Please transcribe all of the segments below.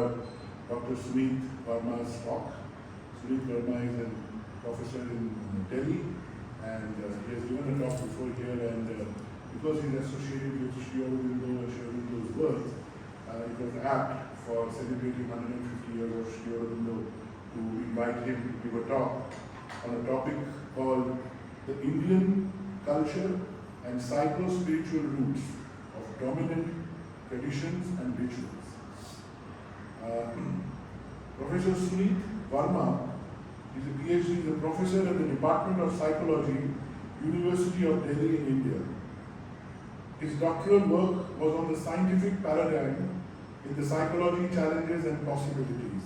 enjoyed Dr. Suneet Varma's talk. Suneet Varma is a professor in Delhi, and he has given a talk before here, and because he is associated with Aurobindo and Aurobindo's work, it was apt for celebrating 150 years of Aurobindo to invite him to give a talk on a topic called the Indian culture and psycho-spiritual roots of dominant traditions and rituals. Professor Suneet Varma is a Ph.D. He is a professor at the Department of Psychology, University of Delhi in India. His doctoral work was on the scientific paradigm in the psychology challenges and possibilities,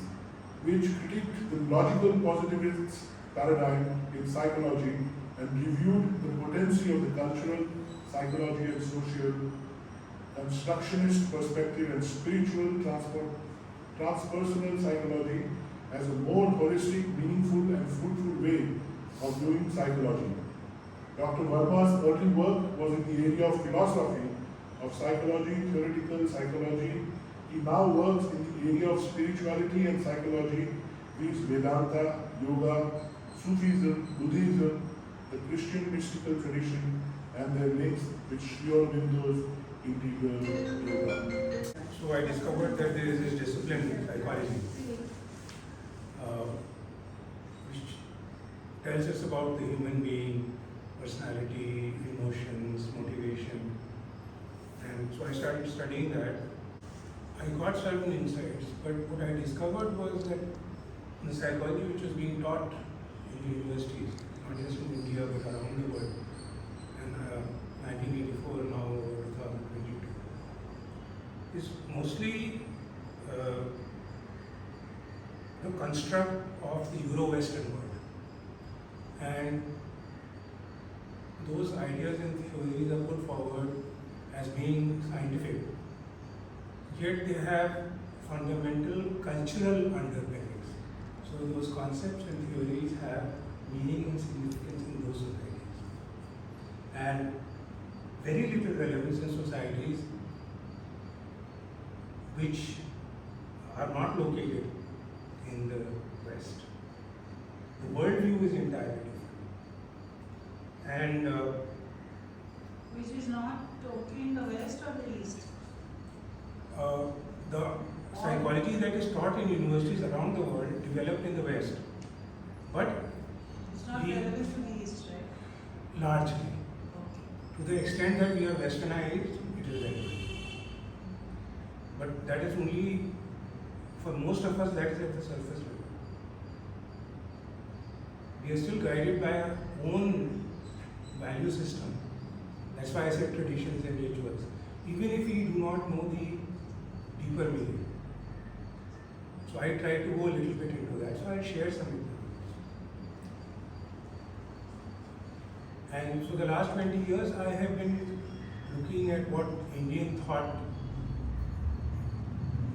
which critiqued the logical positivist paradigm in psychology and reviewed the potency of the cultural, psychology and social, constructionist perspective and spiritual transpersonal psychology as a more holistic, meaningful and fruitful way of doing psychology. Dr. Varma's early work was in the area of philosophy, of psychology, theoretical psychology. He now works in the area of spirituality and psychology, which is Vedanta, Yoga, Sufism, Buddhism, the Christian mystical tradition, and their links with Aurobindo's integral yoga. So I discovered that there is this discipline, psychology, which tells us about the human being, personality, emotions, motivation. And so I started studying that. I got certain insights, but what I discovered was that the psychology which was being taught in universities, not just in India but around the world, and 1984 now 2022, is mostly the construct of the Euro-Western world. And those ideas and theories are put forward as being scientific, yet they have fundamental cultural underpinnings. So those concepts and theories have meaning and significance in those societies, and very little relevance in societies which are not located in the West. The worldview is entirely different. And which is not totally in the West or the East? The psychology that is taught in universities around the world developed in the West, but It's not relevant to the East, right? largely, Okay. to the extent that we are westernized, it is relevant. But that is only, for most of us, that is at the surface level. We are still guided by our own value system. That's why I said traditions and rituals. Even if we do not know the deeper meaning. So I try to go a little bit into that. So I'll share some examples. And so the last 20 years I have been looking at what Indian thought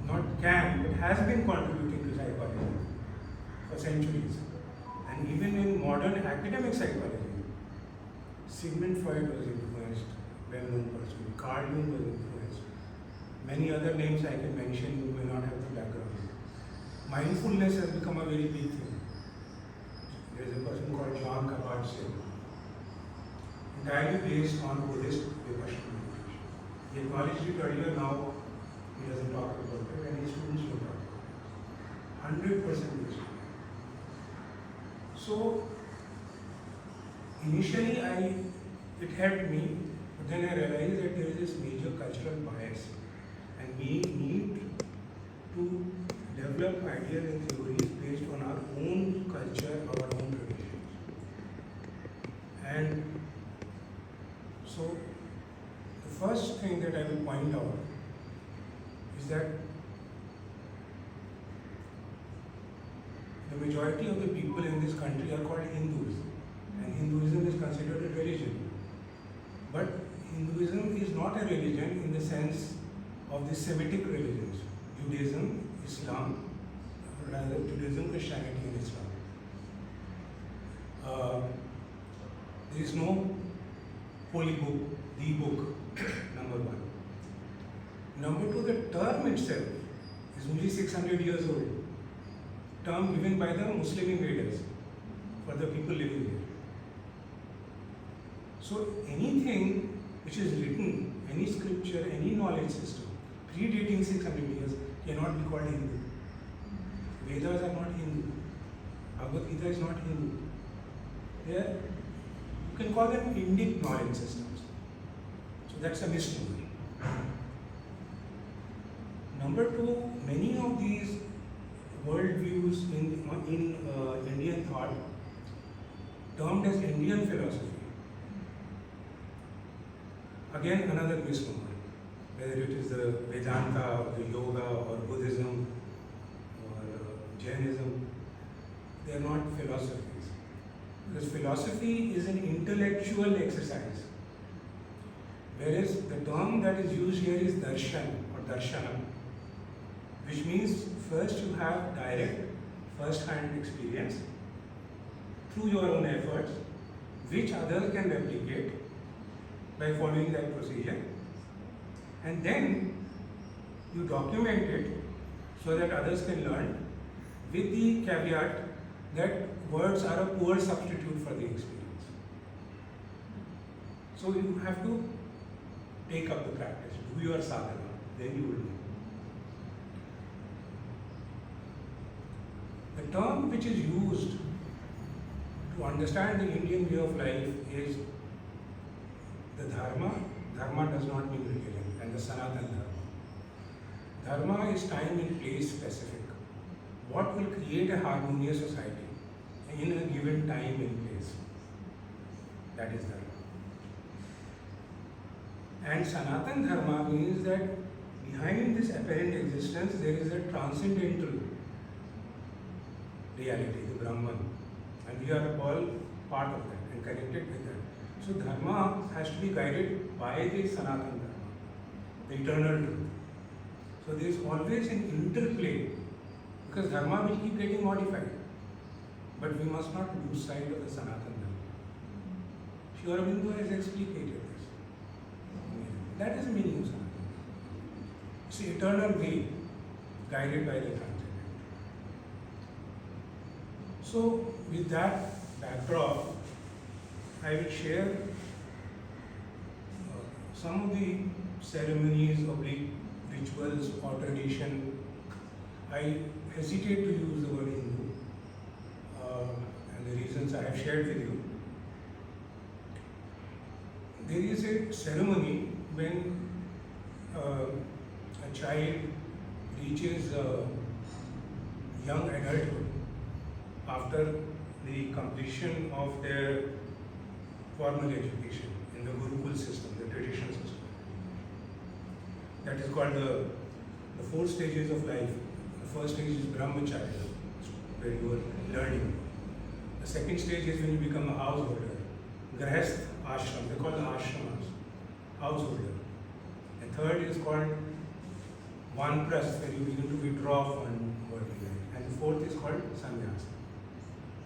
not can, but has been contributing to psychology for centuries. And even in modern academic psychology, Sigmund Freud was influenced, well-known person. Carl Jung was influenced. Many other names I can mention, you may not have the background. Mindfulness has become a very big thing. There is a person called John Kabat-Zinn, entirely based on Buddhist Vipassana meditation. He acknowledged it earlier, now he doesn't talk about it, and his students don't talk about it. 100% based. So, initially it helped me, but then I realized that there is this major cultural bias, and we need to develop ideas and theories based on our own culture, our own traditions. And so, the first thing that I will point out is that the majority of the people in this country are called Hindus, and Hinduism is considered a religion. But Hinduism is not a religion in the sense of the Semitic religions, Judaism, Islam, rather Judaism, Christianity and Islam. There is no holy book, the book, number one. Number two, the term itself is only 600 years old. Term given by the Muslim invaders for the people living here. So anything which is written, any scripture, any knowledge system, predating 600 years cannot be called Hindu. Vedas are not Hindu. Bhagavad Gita is not Hindu. They are, you can call them Indic knowledge systems. So that's a misnomer. Number two, many of these worldviews in Indian thought, termed as Indian philosophy, again another misnomer. Whether it is the Vedanta or the Yoga or Buddhism or Jainism, they are not philosophies. Because philosophy is an intellectual exercise. Whereas the term that is used here is darshan or darshana, which means first you have direct, first-hand experience through your own efforts, which others can replicate by following that procedure, and then you document it so that others can learn, with the caveat that words are a poor substitute for the experience. So you have to take up the practice, do your sadhana, then you will know. The term which is used to understand the Indian way of life is the dharma. Dharma does not mean religion, and the Sanatana Dharma. Dharma is time and place specific. What will create a harmonious society in a given time and place? That is Dharma. And Sanatana Dharma means that behind this apparent existence there is a transcendental reality, the Brahman. And we are all part of that and connected with that. So Dharma has to be guided by the Sanatana Dharma, the eternal truth. So there is always an interplay, because Dharma will keep getting modified. But we must not lose sight of the Sanatana Dharma. Aurobindo has explicated this. That is the meaning of Sanatana Dharma. It's the eternal way guided by the transcendent. So with that backdrop, I will share some of the ceremonies, rituals or tradition. I hesitate to use the word Hindu, and the reasons I have shared with you. There is a ceremony when a child reaches young adulthood after the completion of their formal education in the Gurukul system, the traditional system. That is called the 4 stages of life. The first stage is Brahmacharya, where you are learning. The second stage is when you become a householder. Grahasth ashram, they call the ashramas, householder. The third is called Vanprasth, where you begin to withdraw from worldly life. And the fourth is called Sannyasa,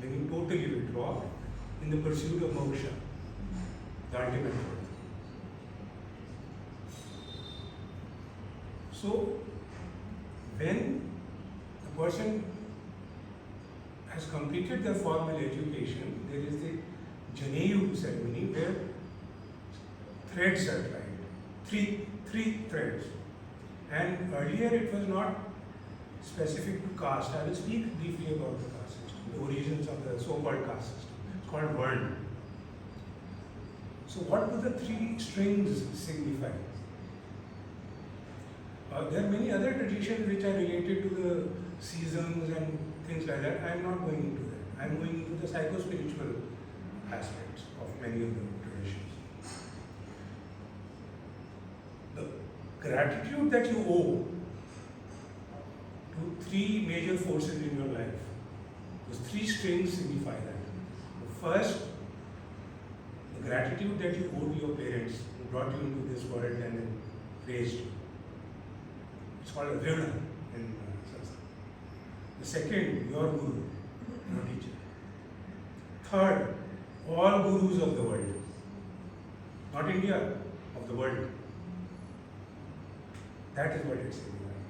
when you totally withdraw in the pursuit of moksha, the ultimate truth. So, when a person has completed their formal education, there is the Janeyu ceremony where threads are tied, three threads. And earlier it was not specific to caste. I will speak briefly about the caste system, the origins of the so-called caste system. It's called Varna. So what do the 3 strings signify? There are many other traditions which are related to the seasons and things like that. I am not going into that. I am going into the psycho-spiritual aspects of many of the traditions. The gratitude that you owe to 3 major forces in your life, those 3 strings signify that. The first, the gratitude that you owe to your parents who brought you into this world and then raised you. It's called a Rina in Sanskrit. The second, your guru, your teacher. Third, all gurus of the world. Not India, of the world. That is what it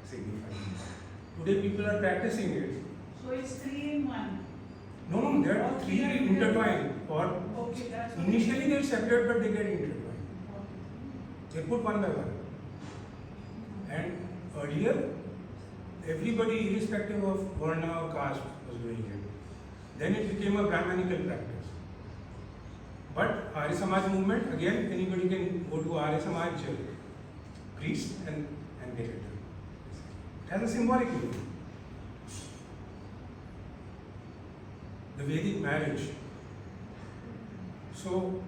signifies. Today people are practicing it. So it's 3 in 1. No, there are three intertwined. Or Okay, that's what initially they're separate, but they get intertwined. Okay. They put one by one. And earlier, everybody, irrespective of Varna or caste, was doing it. Then it became a Brahmanical practice. But Arya Samaj movement, again, anybody can go to Arya Samaj priest and get it done. It has a symbolic meaning. The Vedic marriage. So,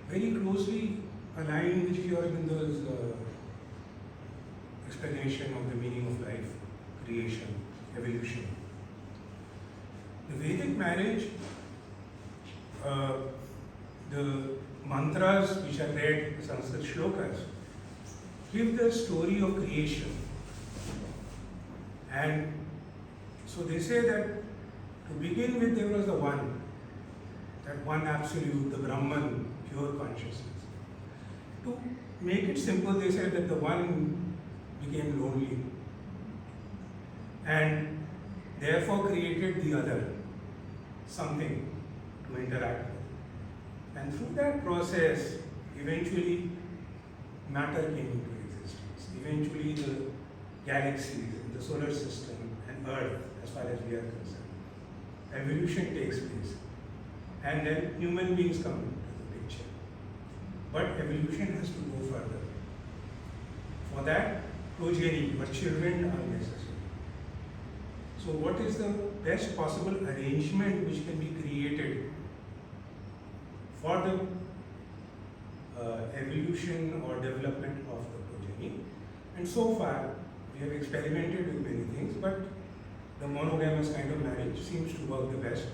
very closely aligned with Aurobindo's explanation of the meaning of life, creation, evolution. The Vedic marriage, the mantras which are read, the Sanskrit shlokas, give the story of creation. And so they say that to begin with, there was the one, that one absolute, the Brahman, pure consciousness. To make it simple, they say that the one became lonely and therefore created the other, something to interact with. And through that process, eventually matter came into existence. Eventually the galaxies, the solar system and Earth, as far as we are concerned. Evolution takes place. And then human beings come into the picture. But evolution has to go further. For that, progeny or children are necessary. So what is the best possible arrangement which can be created for the evolution or development of the progeny? And so far, we have experimented with many things, but the monogamous kind of marriage seems to work the best.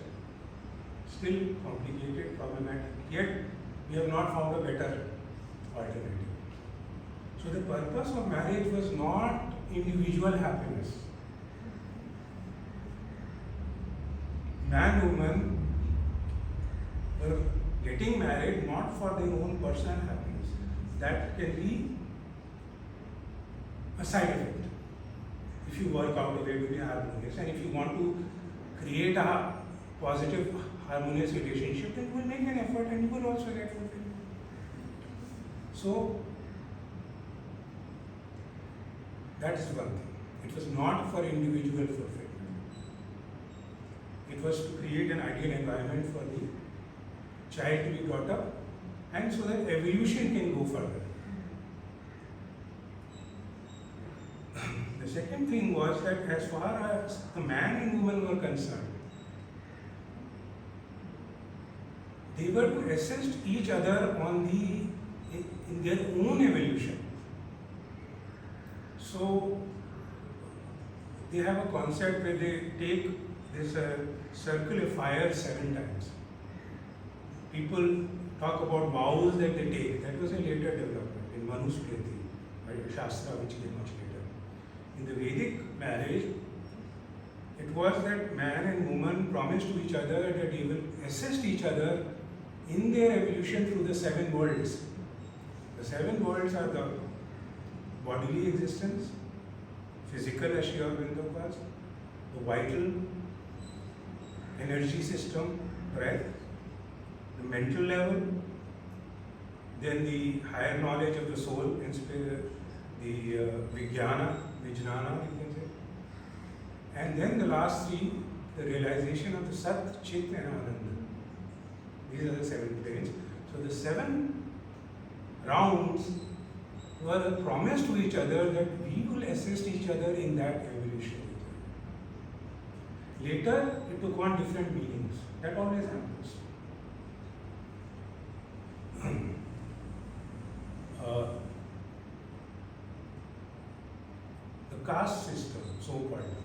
Still complicated, problematic, yet we have not found a better alternative. So the purpose of marriage was not individual happiness. Man and woman were getting married not for their own personal happiness. That can be a side effect. If you work out a way to be harmonious, and if you want to create a positive, harmonious relationship, then you will make an effort and you will also get fulfilled. So, that's one thing. It was not for individual fulfillment. It was to create an ideal environment for the child to be brought up, and so that evolution can go further. The second thing was that as far as the man and woman were concerned, they were to assist each other in their own evolution. So they have a concept where they take this circle of fire 7 times. People talk about vows that they take. That was a later development in Manusmriti, a Shastra which came much later. In the Vedic marriage, it was that man and woman promised to each other that they will assist each other in their evolution through the 7 worlds. The 7 worlds are the bodily existence, physical as Aurobindo calls, the vital energy system, breath, the mental level, then the higher knowledge of the soul, the vijnana, you can say, and then the last 3, the realization of the Sat, Chit and Ananda. These are the 7 planes. So the 7 rounds were a promise to each other that we will assist each other in that evolution. Later, it took on different meanings. That always happens. The caste system, so-called,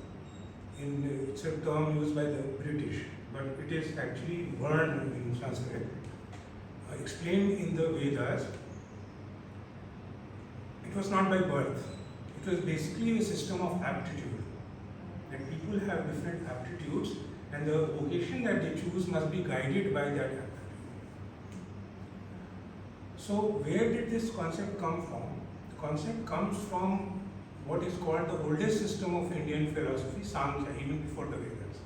it's a term used by the British, but it is actually Varna in Sanskrit, explained in the Vedas. It was not by birth. It was basically a system of aptitude. That people have different aptitudes, and the vocation that they choose must be guided by that aptitude. So, where did this concept come from? The concept comes from what is called the oldest system of Indian philosophy, Sankhya, even before the Vedas.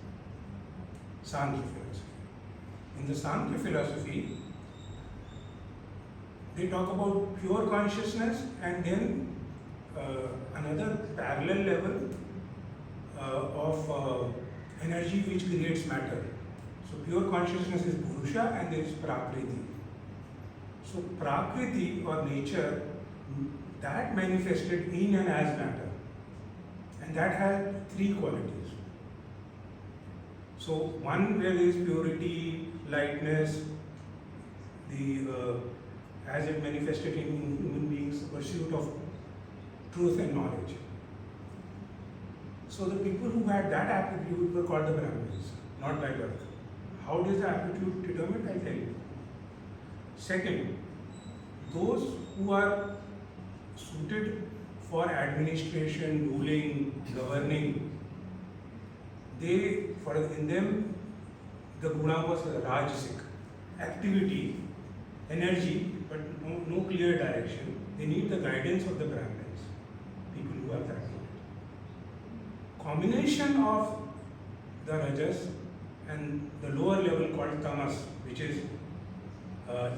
Sankhya philosophy. In the Sankhya philosophy, they talk about pure consciousness and then another parallel level of energy which creates matter. So pure consciousness is Purusha and there is Prakriti. So Prakriti or nature, that manifested in and as matter, and that had three qualities. So one where there is purity, lightness, as it manifested in human beings, the pursuit of truth and knowledge. So the people who had that aptitude were called the Brahmins, not by birth. How is the aptitude determined? I'll tell you. Second, those who are suited for administration, ruling, governing, in them the guna was rajasic, activity, energy, but no clear direction. They need the guidance of the Brahmins, people who have that knowledge. Combination of the rajas and the lower level called tamas, which is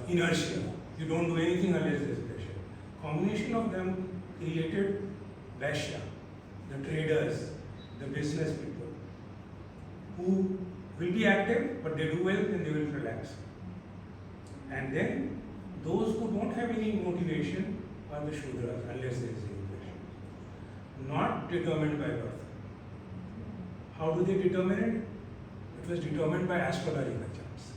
inertia. You don't do anything unless there is pressure. Combination of them created Vaishya, the traders, the business people, who will be active, but they do well and they will relax. And then those who don't have any motivation are the Shudras, unless there is impression. Not determined by birth. How do they determine it? It was determined by astrological charts.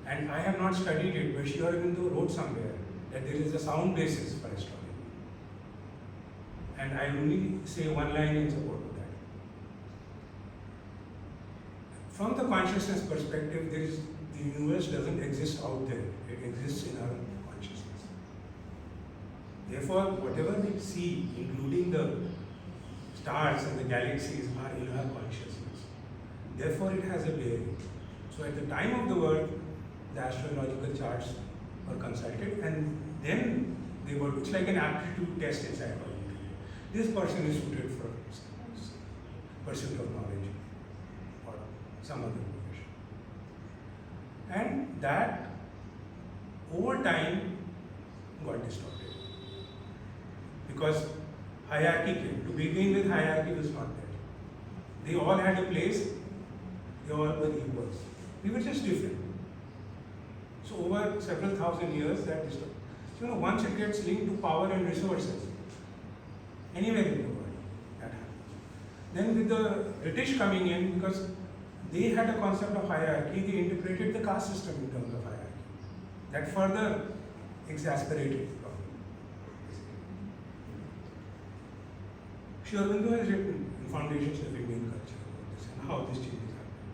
And I have not studied it, but Aurobindo wrote somewhere that there is a sound basis for astrology. And I only say one line in support of that. From the consciousness perspective, the universe doesn't exist out there. It exists in our consciousness. Therefore, whatever we see, including the stars and the galaxies, are in our consciousness. Therefore, it has a bearing. So at the time of the work, the astrological charts were consulted, and then it's like an aptitude test in psychology. This person is suited for pursuit of knowledge or some other profession. And that, over time, got distorted. Because hierarchy came. To begin with, hierarchy was not there. They all had a place, they all were equals. We were just different. So over several thousand years, that distorted. So once it gets linked to power and resources, anywhere in the world, that happens. Then with the British coming in, because they had a concept of hierarchy, they interpreted the caste system in terms of hierarchy. That further exasperated the problem. Aurobindo has written in Foundations of Indian Culture about this and how this change is happening.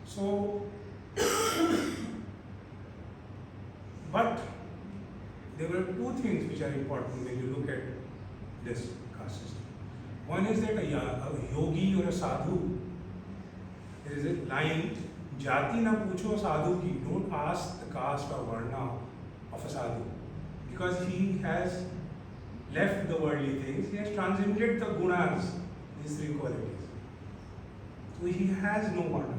So, but there were two things which are important when you look at this caste system. One is that a yogi or a sadhu, there is a line, Jati na pucho sadhu ki, don't ask the caste or varna of a sadhu. Because he has left the worldly things, he has transcended the gunas, these three qualities. So he has no varna.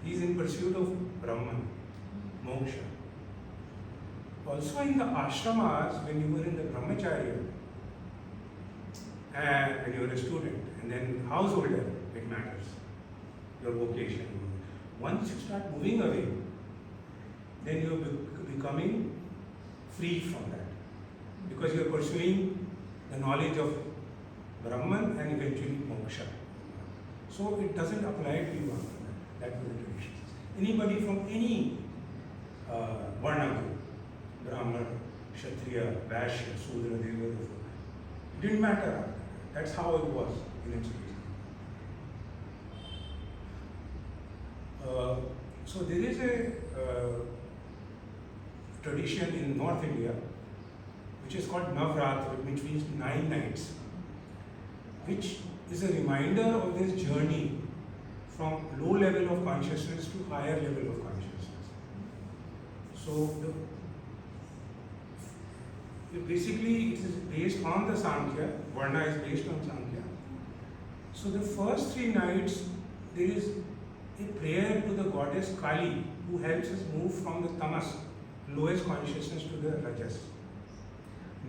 He is in pursuit of Brahman, moksha. Also in the ashramas, when you were in the brahmacharya, and when you were a student, and then householder, it matters, your vocation. Once you start moving away, then you are becoming free from that. Because you are pursuing the knowledge of Brahman and eventually moksha. So it doesn't apply to you after that. That was the tradition. Anybody from any varna group, Brahman, Kshatriya, Vaishya, Sudra, they were the four. It didn't matter after that. That's how it was in its beginning. So there is a tradition in North India which is called Navratri, which means 9 nights, which is a reminder of this journey from low level of consciousness to higher level of consciousness. So basically it is based on the Sankhya, Varna is based on Sankhya. So the first 3 nights there is a prayer to the goddess Kali who helps us move from the tamas, lowest consciousness, to the rajas.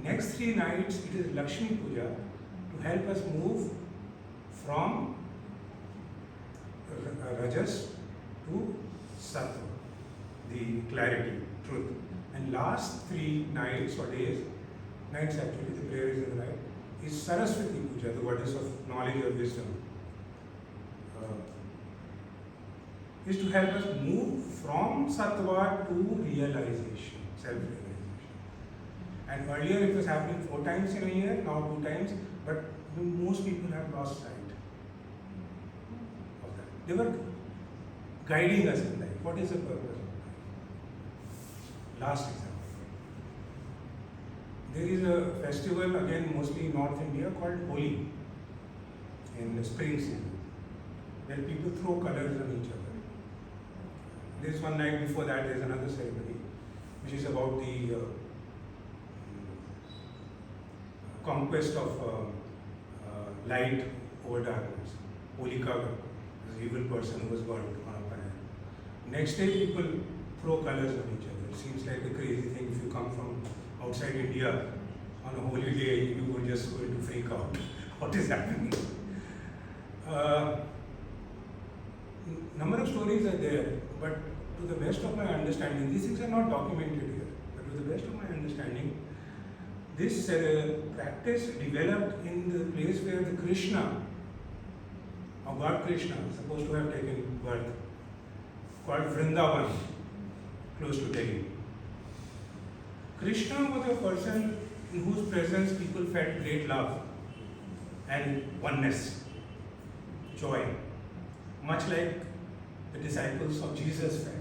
Next 3 nights it is Lakshmi Puja to help us move from rajas to sattva, the clarity, truth. And last 3 nights or days, nights actually, the prayer is in the night, is Saraswati Puja, the goddess of knowledge or wisdom. Is to help us move from sattva to realization, self-realization. And earlier it was happening 4 times in a year, now 2 times, but most people have lost sight of that. They were guiding us in life. What is the purpose of life? Last example. There is a festival, again mostly in North India, called Holi in the spring season, where people throw colors on each other. There's one night before that, there's another ceremony, which is about the conquest of light over darkness. Holika, this evil person who was burnt on a fire. Next day, people throw colors on each other. It seems like a crazy thing if you come from outside India on a holy day, you are just going to freak out. What is happening? Number of stories are there, but to the best of my understanding, these things are not documented here, but to the best of my understanding, this practice developed in the place where the Krishna, or God Krishna, is supposed to have taken birth, called Vrindavan, close to Delhi. Krishna was a person in whose presence people felt great love and oneness, joy, much like the disciples of Jesus felt,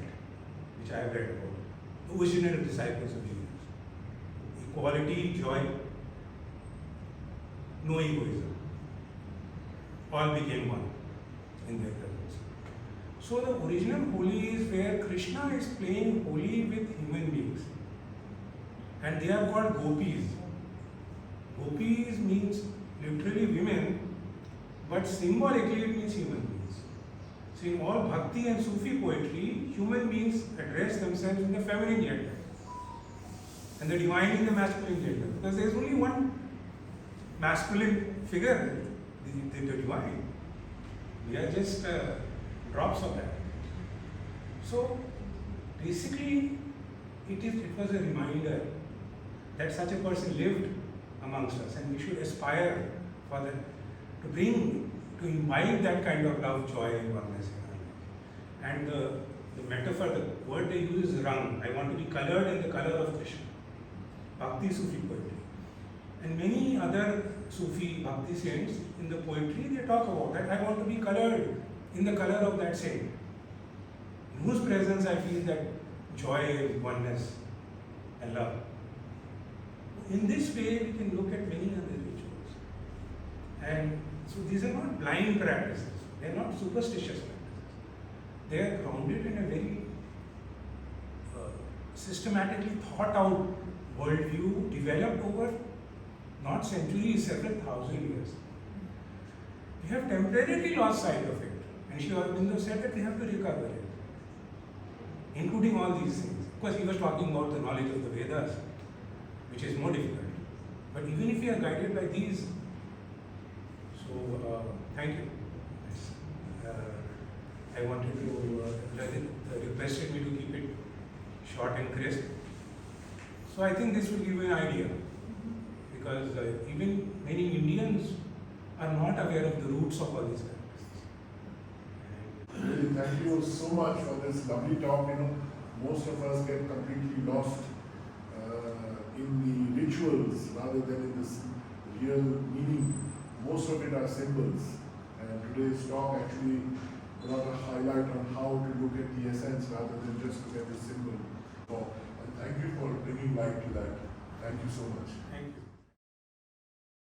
which I have read about, the original disciples of Jesus. Equality, joy, no egoism. All became one in their presence. So the original Holi is where Krishna is playing Holi with human beings. And they are called gopis. Gopis means literally women, but symbolically it means human beings. So in all bhakti and Sufi poetry, human beings address themselves in the feminine gender and the divine in the masculine gender. Because there is only one masculine figure, the divine. We are just drops of that. So basically, it was a reminder that such a person lived amongst us, and we should aspire for that, to imbibe that kind of love, joy, and oneness in our life. And the metaphor, the word they use is rang. I want to be colored in the color of Krishna. Bhakti Sufi poetry. And many other Sufi Bhakti saints in the poetry, they talk about that. I want to be colored in the color of that saint, in whose presence I feel that joy, oneness, and love. In this way, we can look at many other rituals. And so these are not blind practices. They are not superstitious practices. They are grounded in a very systematically thought out worldview developed over not centuries, several thousand years. We have temporarily lost sight of it. And Sri Aurobindo said that we have to recover it, including all these things. Of course, he was talking about the knowledge of the Vedas, which is more difficult. But even if we are guided by these, so thank you. I wanted to, requested me to keep it short and crisp. So I think this will give you an idea, because even many Indians are not aware of the roots of all these practices. Really, thank you so much for this lovely talk. Most of us get completely lost in the rituals rather than in this real meaning. Most of it are symbols. And today's talk actually brought a highlight on how to look at the essence rather than just look at the symbol. And thank you for bringing light to that. Thank you so much. Thank you.